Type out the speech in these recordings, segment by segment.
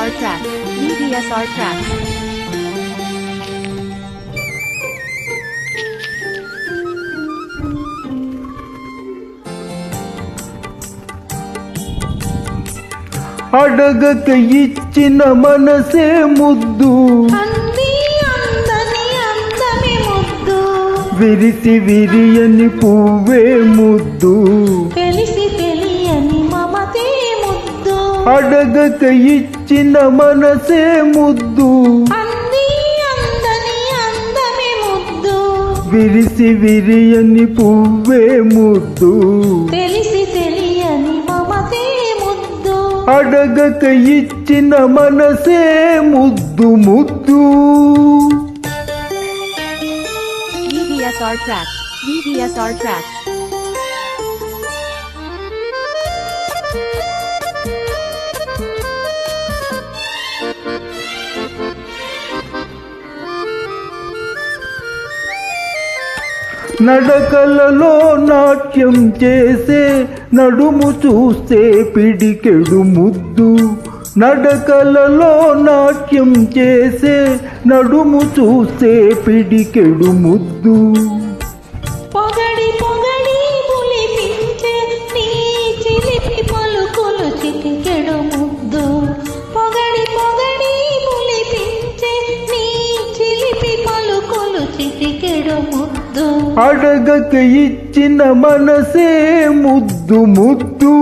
DVSR tracks. DVSR tracks. అడగక ఇచ్చిన మనసే ముద్దు విరిసి విరియని పువ్వే ముద్దు తెలిసి తెలియని మమతే ముద్దు అడగక ఇచ్చిన మనసే ముద్దు విరిసి విరియని పువ్వే ముద్దు తెలిసి తెలియని మమతే ముద్దు అడగక ఇచ్చిన మనసే ముద్దు ముద్దు DVSR tracks. DVSR tracks. నడకలలో నాట్యం చేసే నడుము చూస్తే పిడికెడు ముద్దు నడకలలో నాట్యం చేసే నడుము చూస్తే పిడికెడు ముద్దు పొగడి పొగడి పులిపించే నీ చిలిపి పలుకులు చిటికెడు ముద్దు పొగడి పొగడి పులిపించే నీ చిలిపి పలుకులు చిటికెడు ముద్దు అడగక ఇచ్చిన మనసే ముద్దు ముద్దు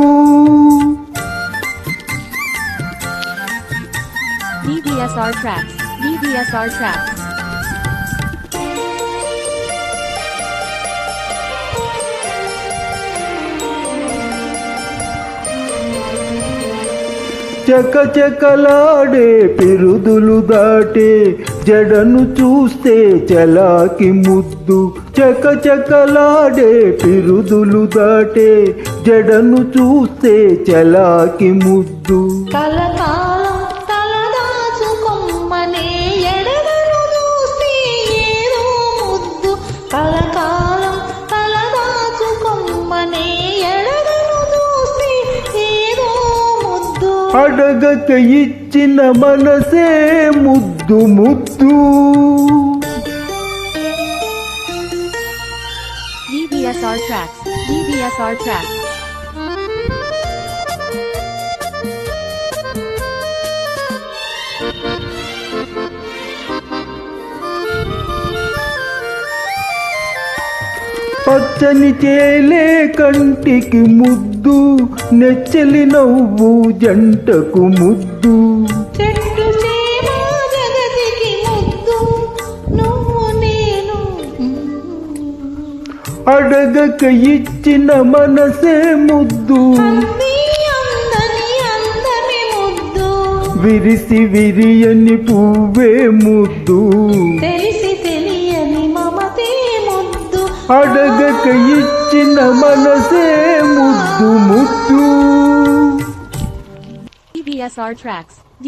DVSR tracks. DVSR tracks. చకచకలాడే పిరుదులు దాటే జడను చూస్తే చలాకి ముద్దు చకచకలాడే పిరుదులు దాటే జడను చూస్తే చలాకి ముద్దు కలకాలం తలదాచుకొమ్మనే ఎడగను చూస్తే ఏదో ముద్దు కలకాలం తలదాచుకొమ్మనే ఎడగను చూస్తే ఏదో ముద్దు అడగక ఇచ్చిన మనసే ముద్దు ముద్దు DVSR tracks. DVSR tracks. పచ్చని చేలే కంటికి ముద్దు నెచ్చలి నవ్వు జంటకు ముద్దు చెట్టు చేమ జగతికి ముద్దు నువ్వు నేను అడగక ఇచ్చిన మనసే ముద్దు అంది అందని అందమే ముద్దు విరిసి విరియని పువ్వే ముద్దు తెలిసి తెలియని మమతే ముద్దు అడగక ఇచ్చిన మనసే ముద్దు ముద్దు DVSR tracks.